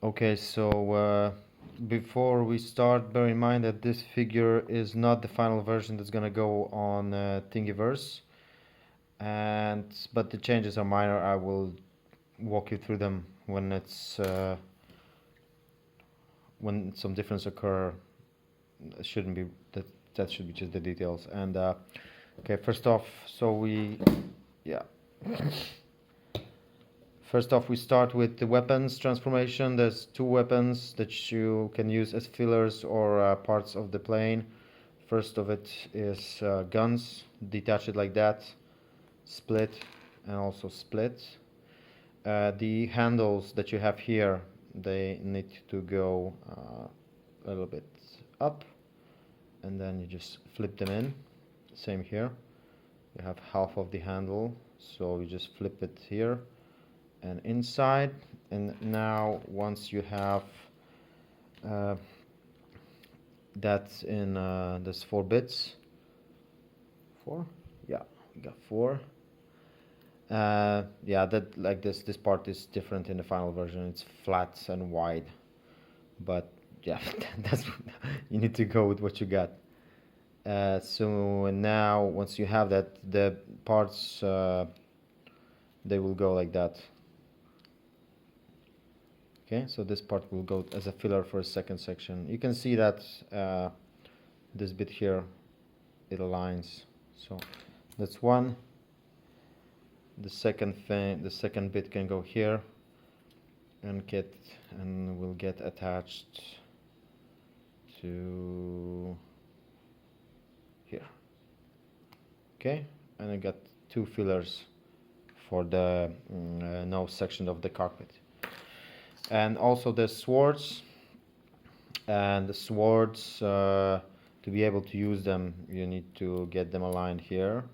Okay, so before we start, bear in mind that this figure is not the final version that's gonna go on Thingiverse, and but the changes are minor. I will walk you through them when some difference occur. It shouldn't be that should be just the details. And okay, first off, yeah. First off, we start with the weapons transformation. There's two weapons that you can use as fillers or parts of the plane. First of it is guns. Detach it like that, split, and also split. The handles that you have here, they need to go a little bit up, and then you just flip them in. Same here. You have half of the handle, so you just flip it here and inside. And now once you have uh, that in there's 4 bits, 4, yeah, we got 4. Yeah, that like this part is different in the final version. It's flat and wide, but yeah, that's you need to go with what you got. So now once you have that, the parts they will go like that. Okay, so this part will go as a filler for a second section. You can see that this bit here, it aligns. So that's one. The second bit can go here and will get attached to here. Okay, and I got 2 fillers for the nose section of the cockpit. And also the swords, and the swords to be able to use them, you need to get them aligned here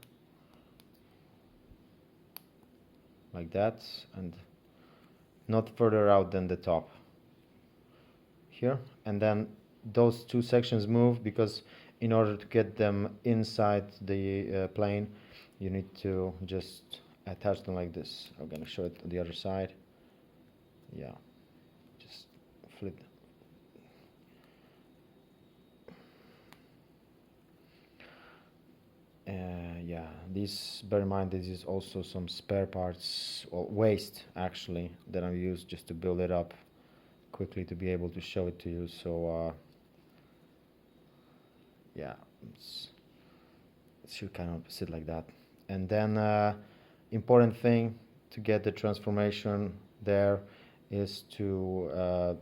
like that, and not further out than the top here. And then those 2 sections move because in order to get them inside the plane, you need to just attach them like this. I'm gonna show it on the other side. Yeah, just flip them. Yeah, bear in mind this is also some spare parts or waste actually that I used just to build it up quickly to be able to show it to you. So yeah, it should kind of sit like that. And then important thing to get the transformation there is to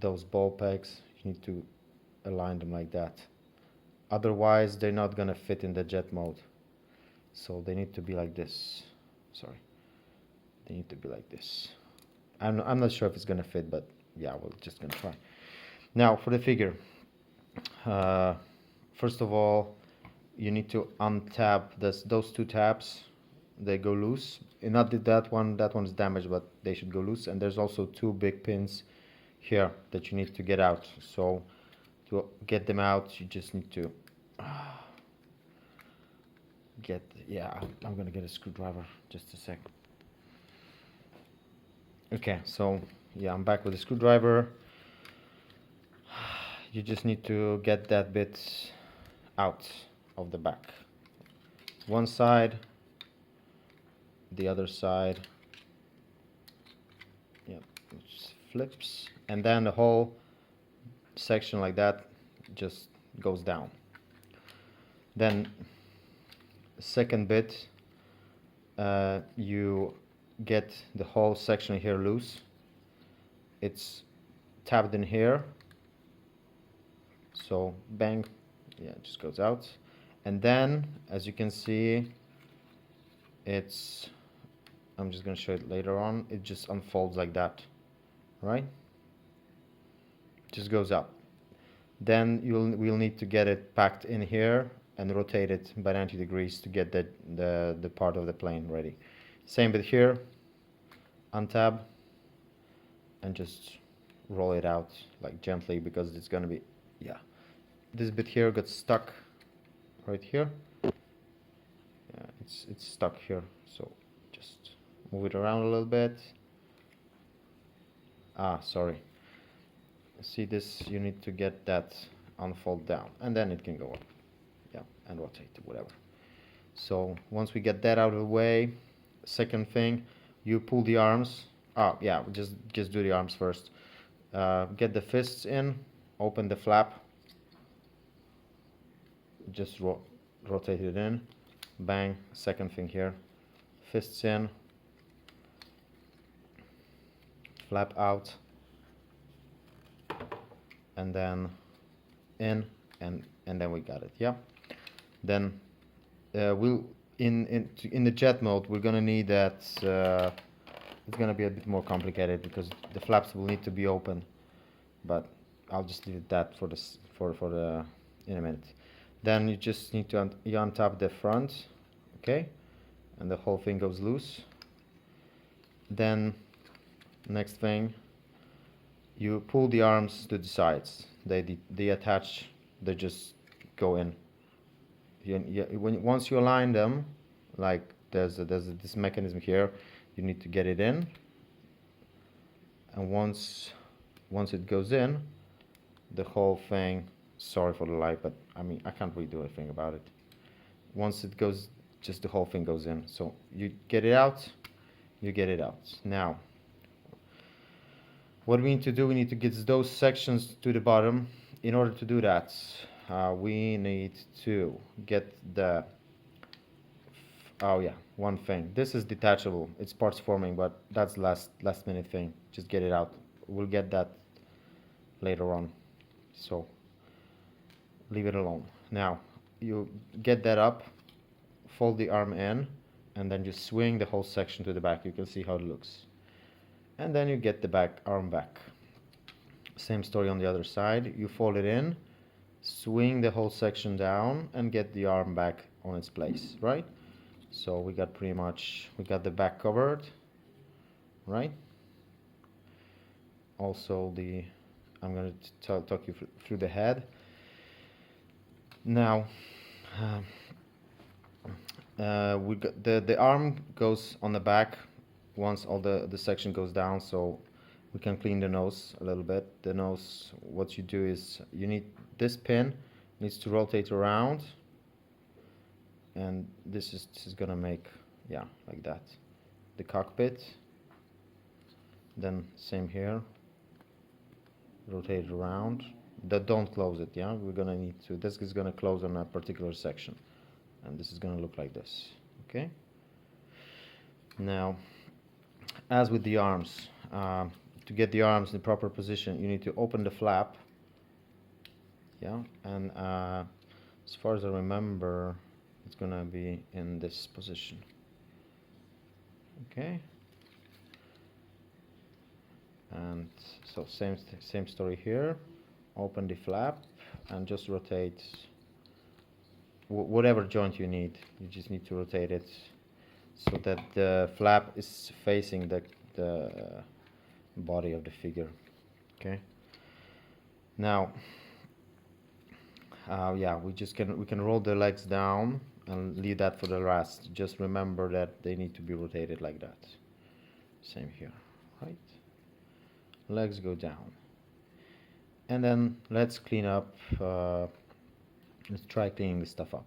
those ball pegs, you need to align them like that. Otherwise they're not gonna fit in the jet mode. So they need to be like this. Sorry, they need to be like this. I'm not sure if it's gonna fit, but yeah, we're just gonna try. Now for the figure, first of all, you need to untab those 2 tabs. They go loose. And not that one. That one's damaged, but they should go loose. And there's also 2 big pins here that you need to get out. So to get them out, you just need to I'm gonna get a screwdriver. Just a sec. Okay, so yeah, I'm back with a screwdriver. You just need to get that bit out of the back. One side, the other side. Yeah, it just flips, and then the whole section like that just goes down. Then the second bit, you get the whole section here loose. It's tabbed in here, so bang, yeah, it just goes out. And then as you can see, I'm just gonna show it later on, it just unfolds like that, right? Just goes up. Then we'll need to get it packed in here and rotate it by 90 degrees to get the part of the plane ready. Same bit here, untab and just roll it out like gently because it's gonna be, yeah, this bit here got stuck right here. Yeah, it's stuck here, so just move it around a little bit. Sorry. See this, you need to get that unfold down, and then it can go up. Yeah, and rotate, whatever. So once we get that out of the way, second thing, you pull the arms. Yeah, just do the arms first. Get the fists in, open the flap, just rotate it in, bang. Second thing here, fists in, flap out, and then in, and then we got it. Yeah. Then we'll in the jet mode we're gonna need that. It's gonna be a bit more complicated because the flaps will need to be open, but I'll just leave that for this for the in a minute. Then you just need to you untap the front, okay, and the whole thing goes loose. Then next thing, you pull the arms to the sides. They attach. They just go in. Once you align them, like there's this mechanism here, you need to get it in. And once it goes in, the whole thing. Sorry for the light, but I mean I can't really do anything about it. Once it goes, just the whole thing goes in. So you get it out. You get it out. Now, what we need to do, we need to get those sections to the bottom. In order to do that, we need to get the, oh yeah, one thing. This is detachable. It's parts forming, but that's last minute thing. Just get it out. We'll get that later on. So leave it alone. Now, you get that up, fold the arm in, and then just swing the whole section to the back. You can see how it looks. And then you get the arm back. Same story on the other side. You fold it in, swing the whole section down, and get the arm back on its place, right? So we got the back covered, right? Also I'm going to talk you through the head. Now, we got the arm goes on the back once all the section goes down, so we can clean the nose a little bit. The nose, what you do is you need this pin needs to rotate around, and this is gonna make, yeah, like that, the cockpit. Then same here, rotate it around. Don't close it. Yeah, we're gonna need to. This is gonna close on a particular section, and this is gonna look like this. Okay. Now, as with the arms, to get the arms in the proper position, you need to open the flap. Yeah, and as far as I remember, it's gonna be in this position. Okay. And so same story here. Open the flap and just rotate whatever joint you need. You just need to rotate it so that the flap is facing the body of the figure. Okay. Now, yeah, we can roll the legs down and leave that for the last. Just remember that they need to be rotated like that. Same here, right? Legs go down. And then let's clean up, let's try cleaning this stuff up.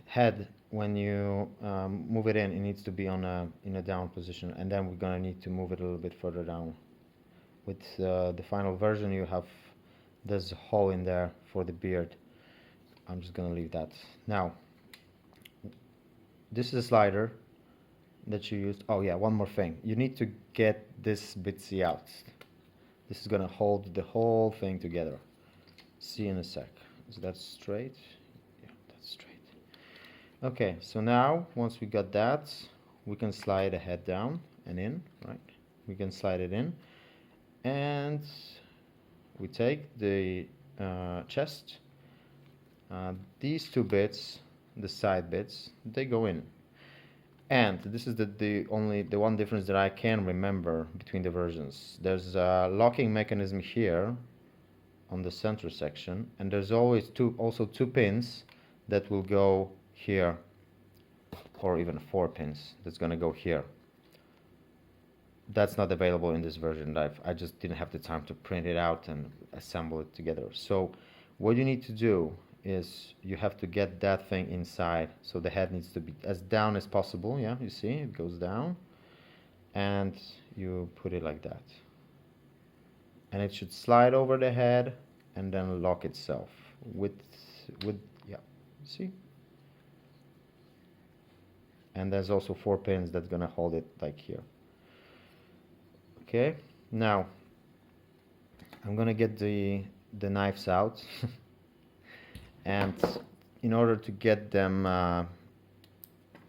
Head, when you move it needs to be in a down position, and then we're gonna need to move it a little bit further down. With the final version, you have, there's a hole in there for the beard. I'm just gonna leave that. Now, this is a slider that you used. Oh yeah, one more thing. You need to get this bitsy out. This is gonna hold the whole thing together. See in a sec. Is that straight? Yeah, that's straight. Okay, so now once we got that, we can slide the head down and in, right? We can slide it in, and we take the chest. These two bits, the side bits, they go in. And this is the one difference that I can remember between the versions. There's a locking mechanism here on the center section, and there's always also two pins that will go here, or even 4 pins that's going to go here. that's not available in this version. I just didn't have the time to print it out and assemble it together. So what you need to do is you have to get that thing inside. So the head needs to be as down as possible. Yeah, you see it goes down, and you put it like that, and it should slide over the head and then lock itself with yeah, see. And there's also 4 pins that's gonna hold it like here. Okay, now I'm gonna get the knives out and in order to get them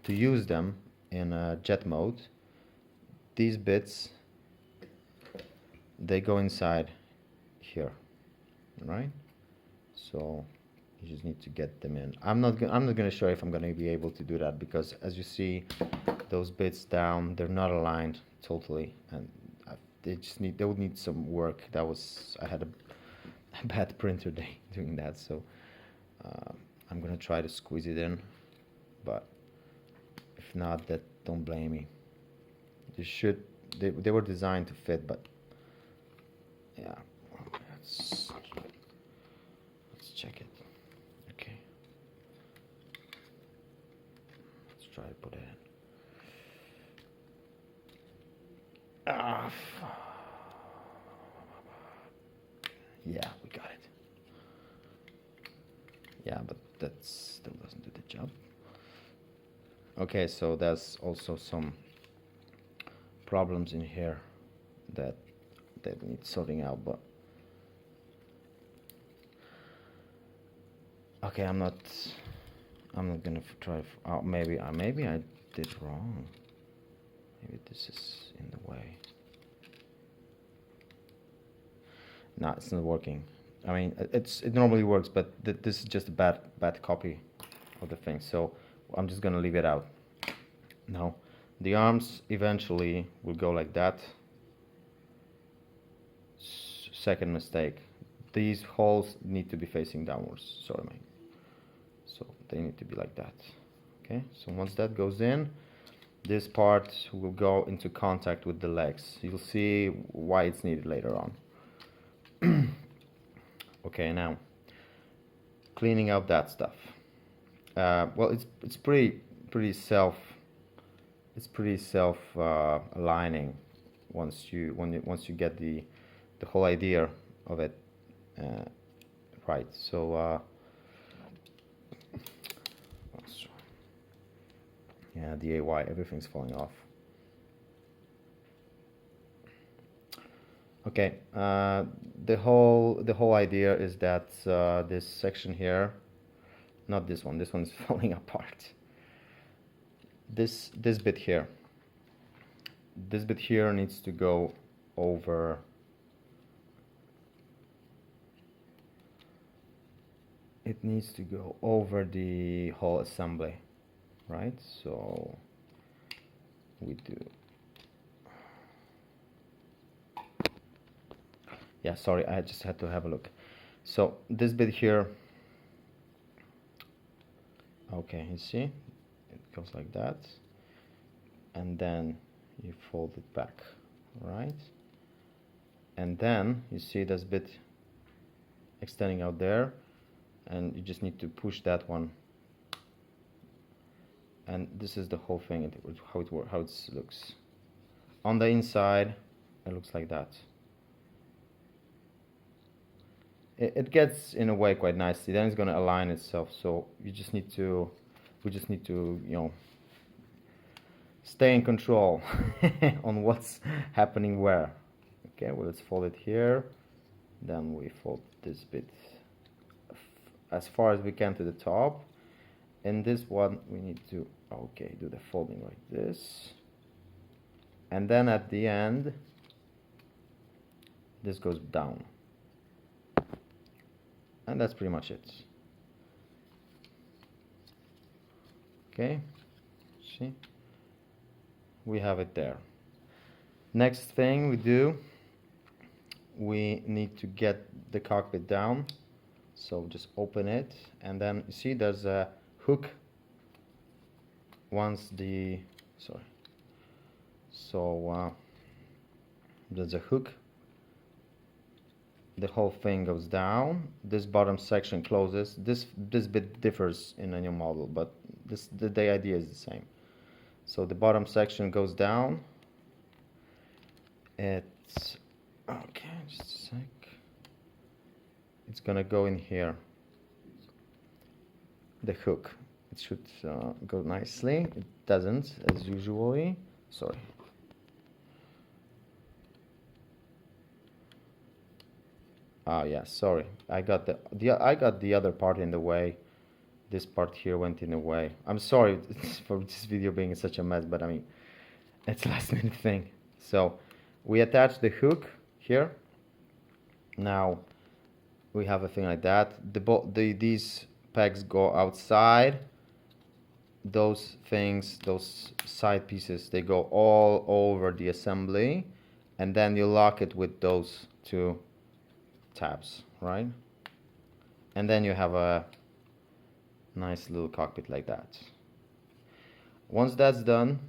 to use them in jet mode, these bits, they go inside here, right? So you just need to get them in. I'm not gonna show you if I'm gonna be able to do that, because as you see, those bits down, they're not aligned totally, and they would need some work. I had a bad printer day doing that, so I'm gonna try to squeeze it in, but if not, don't blame me. They were designed to fit, but yeah, let's check it. Okay, let's try to put it in. Yeah, we got it. Yeah, but that still doesn't do the job. Okay, so there's also some problems in here that need sorting out, but okay, I'm not gonna try. Maybe I did wrong. Maybe this is in the way. No, it's not working. I mean, it normally works, but this is just a bad copy of the thing. So I'm just gonna leave it out. Now, the arms eventually will go like that. Second mistake. These holes need to be facing downwards. Sorry, man. So they need to be like that. Okay. So once that goes in, this part will go into contact with the legs. You'll see why it's needed later on. Okay, now cleaning up that stuff. Well, it's pretty self aligning once you get the whole idea of it right. So yeah, the AY, everything's falling off. Okay, the whole idea is that this section here, not this one. This one's falling apart. This bit here. This bit here needs to go over. It needs to go over the whole assembly, right? So we do. Yeah, sorry, I just had to have a look. So this bit here, okay, you see, it goes like that, and then you fold it back, right? And then you see this bit extending out there, and you just need to push that one. And this is the whole thing, how it looks. On the inside, it looks like that. It gets in a way quite nicely. Then it's going to align itself. So we just need to, you know, stay in control on what's happening where. Okay, well, let's fold it here. Then we fold this bit as far as we can to the top. And this one we need to, okay, do the folding like this. And then at the end, this goes down. And that's pretty much it. Okay, see, we have it there. Next thing we do, we need to get the cockpit down. So just open it, and then you see there's a hook. Once the, sorry, so there's a hook. The whole thing goes down. This bottom section closes. This bit differs in a new model, but the idea is the same. So the bottom section goes down. It's okay. Just a sec. It's gonna go in here. The hook. It should go nicely. It doesn't, as usually. Sorry. Oh yeah, sorry. I got the other part in the way. This part here went in the way. I'm sorry for this video being such a mess, but I mean, it's a last minute thing. So we attach the hook here. Now we have a thing like that. These pegs go outside. Those things, those side pieces, they go all over the assembly, and then you lock it with those two tabs, right? And then you have a nice little cockpit like that. Once that's done,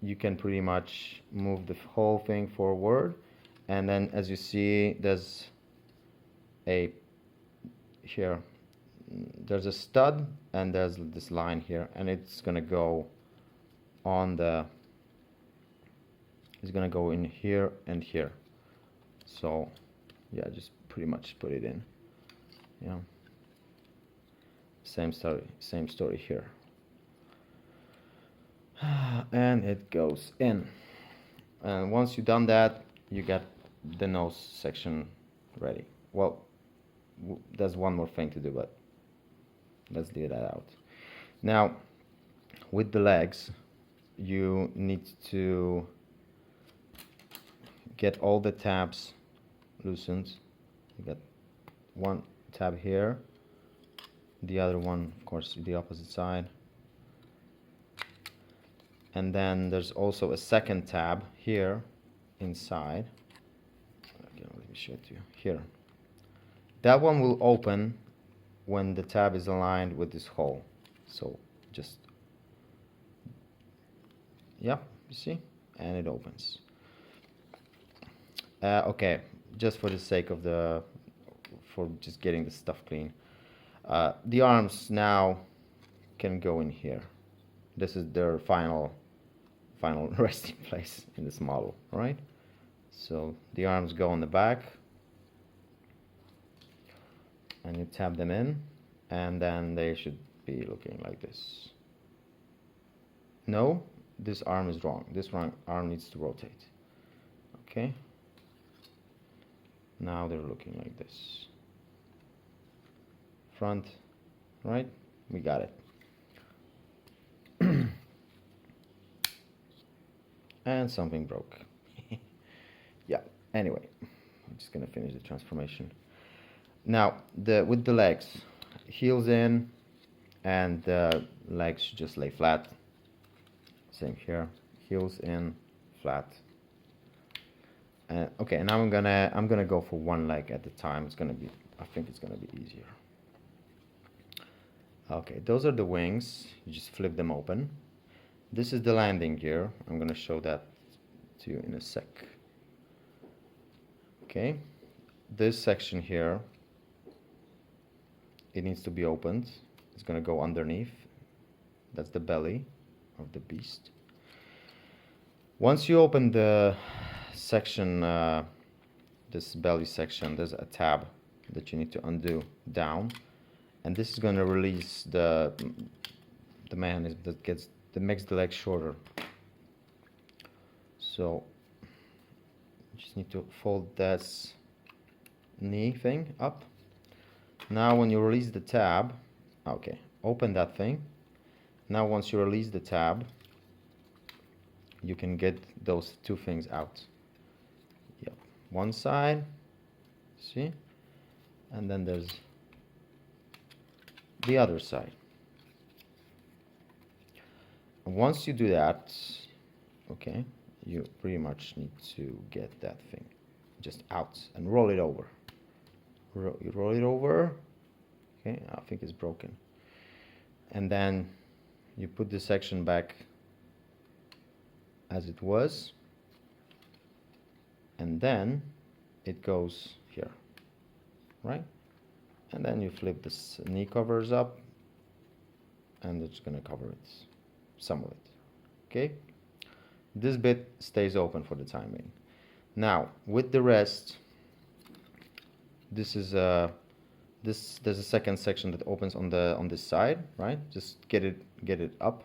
you can pretty much move the whole thing forward, and then as you see, there's a there's a stud, and there's this line here, and it's gonna go on it's gonna go in here and here. So yeah, just pretty much put it in. Yeah, same story here. And it goes in, and once you've done that, you get the nose section ready. Well, there's one more thing to do, but let's leave that out. Now with the legs, you need to get all the tabs loosened. You got one tab here, the other one of course the opposite side, and then there's also a second tab here inside. Okay, let me show it to you here. That one will open when the tab is aligned with this hole. So just, yeah, you see, and it opens. Okay, just for the sake of for just getting the stuff clean, the arms now can go in here. This is their final resting place in this model, right? So the arms go on the back, and you tap them in, and then they should be looking like this. No, this arm is wrong. This arm needs to rotate. Okay. Now they're looking like this. Front, right? We got it. And something broke. Yeah, anyway, I'm just gonna finish the transformation. Now, with the legs, heels in, and the legs should just lay flat. Same here, heels in, flat. Okay, now I'm gonna go for one leg at a time. I think it's gonna be easier. Okay, those are the wings. You just flip them open. This is the landing gear. I'm gonna show that to you in a sec. Okay, this section here, it needs to be opened. It's gonna go underneath. That's the belly of the beast. Once you open the section, this belly section, there's a tab that you need to undo down, and this is going to release the mechanism that makes the leg shorter. So you just need to fold this knee thing up. Now when you release the tab, okay, open that thing. Now once you release the tab, you can get those two things out. Yep, one side, see, and then there's the other side. Once you do that, okay, you pretty much need to get that thing just out and roll it over. You roll it over. Okay, I think it's broken. And then you put the section back as it was. and then it goes here, right? And then you flip this knee covers up, and it's gonna cover it, some of it. Okay, this bit stays open for the time being. Now with the rest, this is there's a second section that opens on this side, right? Just get it up,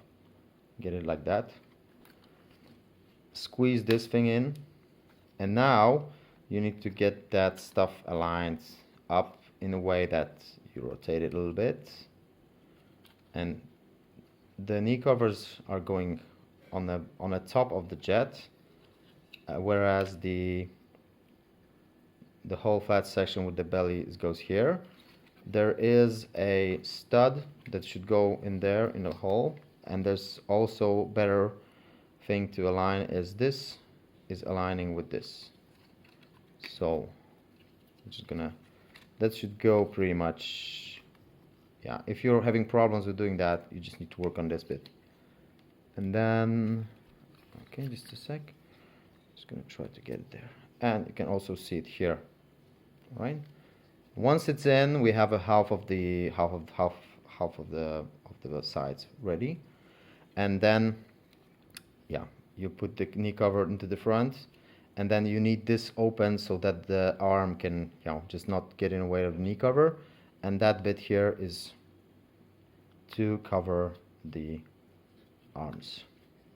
get it like that. Squeeze this thing in, and now you need to get that stuff aligned up in a way that you rotate it a little bit, and the knee covers are going on the top of the jet, whereas the whole flat section with the belly goes here. There is a stud that should go in there in the hole, and there's also better thing to align is this is aligning with this. So I'm just gonna, that should go pretty much. Yeah, if you're having problems with doing that, you just need to work on this bit. And then, okay, just a sec. Just gonna try to get it there, and you can also see it here, right? Once it's in, we have a half of the sides ready, and then yeah, you put the knee cover into the front, and then you need this open so that the arm can, you know, just not get in the way of the knee cover, and that bit here is to cover the arms.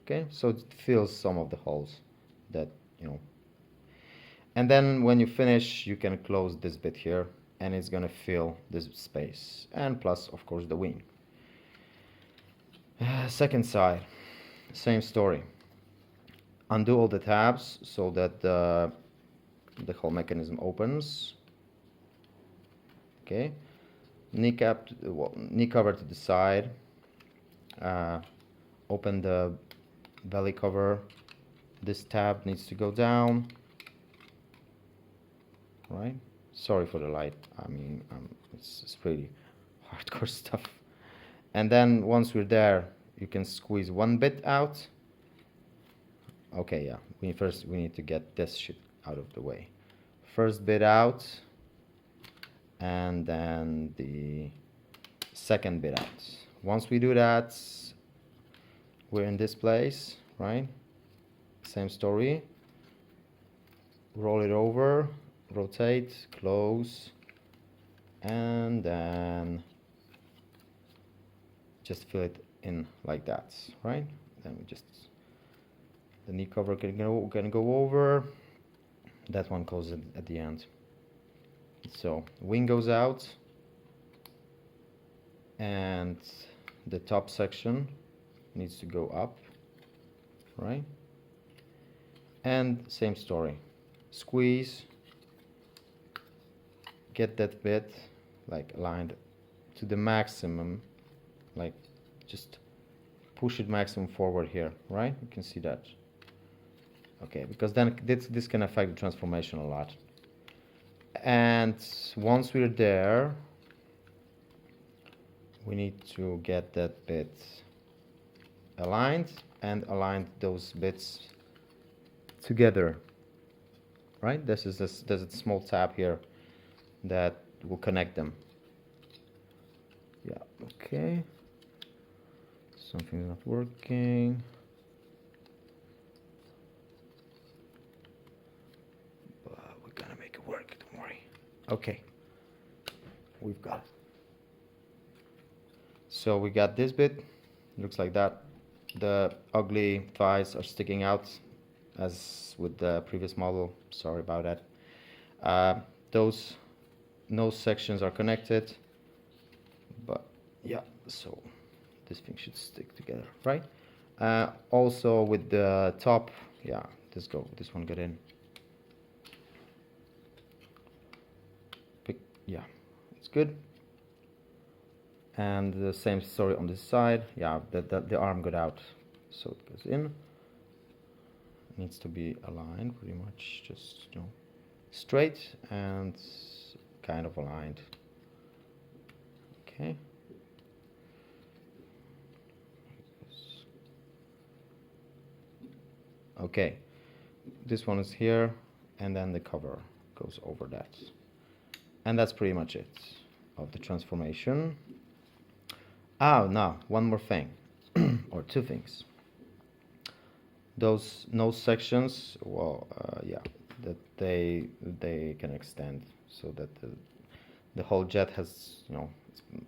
Okay, so it fills some of the holes that, you know, and then when you finish, you can close this bit here, and it's gonna fill this space, and plus of course the wing. Second side, same story. Undo all the tabs so that the whole mechanism opens. Okay, knee cover to the side. Open the belly cover. This tab needs to go down, right? Sorry for the light. I mean, it's pretty hardcore stuff. And then once we're there, you can squeeze one bit out. Okay, yeah. We need to get this shit out of the way. First bit out, and then the second bit out. Once we do that, we're in this place, right? Same story. Roll it over, rotate, close, and then just fill it in like that, right? Then we just, the knee cover can go over. That one goes at the end. So wing goes out, and the top section needs to go up, right? And same story. Squeeze, get that bit like aligned to the maximum, like just push it maximum forward here, right? You can see that. Okay, because then this can affect the transformation a lot. And once we're there, we need to get that bit aligned and align those bits together, right? There's a small tab here that will connect them. Yeah, okay. Something's not working. But we're gonna make it work, don't worry. Okay, we've got it. So we got this bit, looks like that. The ugly thighs are sticking out as with the previous model, sorry about that. Those nose sections are connected, but yeah, so this thing should stick together, right? Also with the top, yeah, this one got in. Yeah, it's good. And the same story on this side. Yeah, the arm got out, so it goes in. It needs to be aligned pretty much, just, you know, straight and kind of aligned. Okay. Okay, this one is here. and then the cover goes over that. And that's pretty much it of the transformation. Now one more thing, or two things. Those nose sections, well, yeah, that they can extend so that the whole jet has, you know,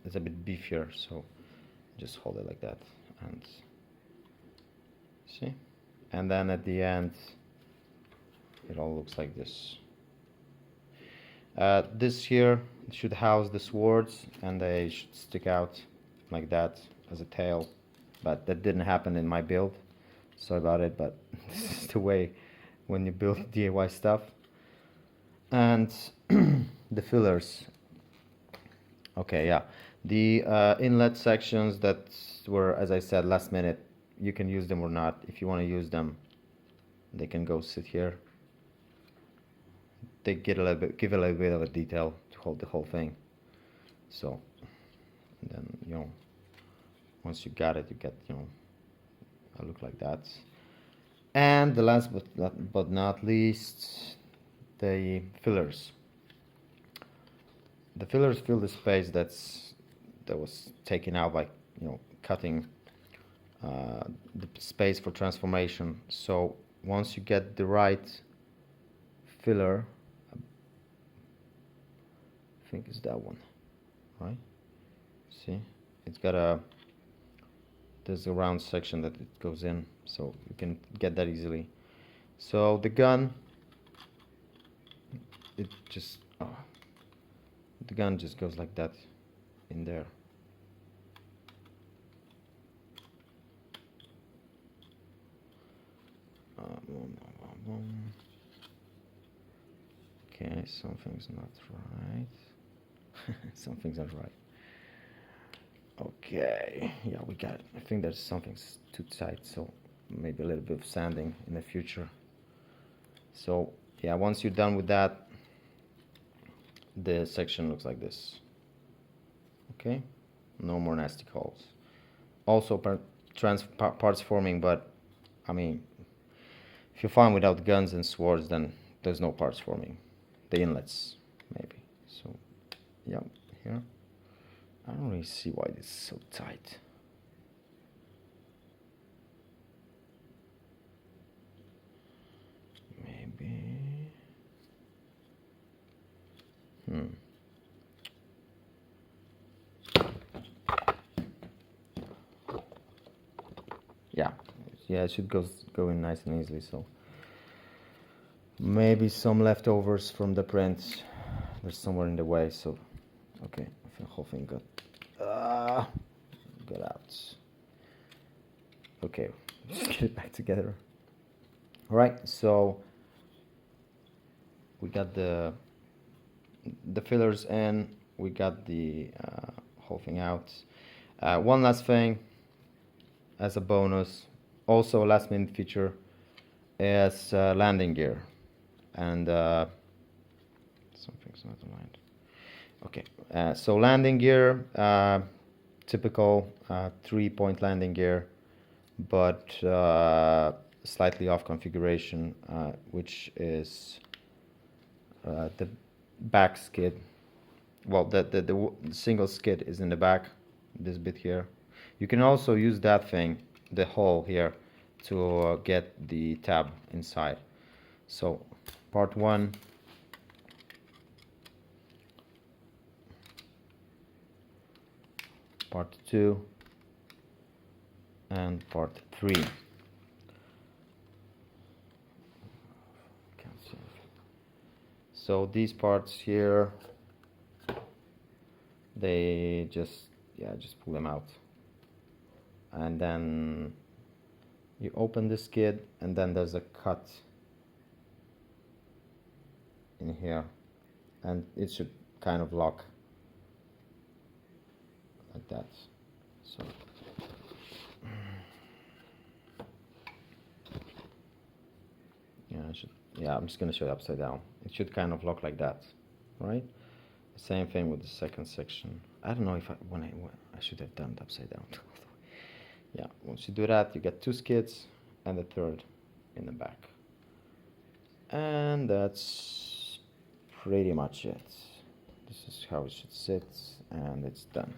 it's a bit beefier. So just hold it like that and see, and then at the end it all looks like this. This here should house the swords, and they should stick out like that as a tail, but that didn't happen in my build. Sorry about it, but this is the way when you build DIY stuff. And the fillers. Okay, yeah. The inlet sections that were, as I said, last minute, you can use them or not. If you want to use them, they can go sit here. They give a little bit of a detail to hold the whole thing. So then, you know, once you got it, you get, you know, a look like that. And the last but not least, the fillers. The fillers fill the space that was taken out by, you know, cutting the space for transformation. So once you get the right filler, I think it's that one, right? See, it's got there's a round section that it goes in, so you can get that easily. So the gun, the gun just goes like that in there. Okay, something's not right. Something's not right. Okay, yeah, we got it. I think there's something's too tight, so maybe a little bit of sanding in the future. So yeah, once you're done with that, the section looks like this. Okay, no more nasty holes. Also parts forming, but I mean, if you're fine without guns and swords, then there's no parts forming. The inlets, maybe. So yeah, here. I don't really see why this is so tight. Maybe. Yeah, it should go in nice and easily. So maybe some leftovers from the print. There's somewhere in the way. So okay, I think the whole thing got out. Okay, let's get it back together. All right, so we got the fillers in, we got the whole thing out. One last thing as a bonus, also a last minute feature, is landing gear. And something's not aligned. Okay, so landing gear, typical 3-point landing gear, but slightly off configuration, which is the back skid. Well, the single skid is in the back, this bit here. You can also use that thing, the hole here, to get the tab inside. So part 1, part 2, and part 3. So these parts here, they just pull them out, and then you open the skid, and then there's a cut in here, and it should kind of lock like that. So I'm just gonna show you upside down. It should kind of lock like that, right? Same thing with the second section. I don't know if I should have done it upside down. Yeah, once you do that, you get 2 skids and the third in the back. And that's pretty much it. This is how it should sit, and it's done.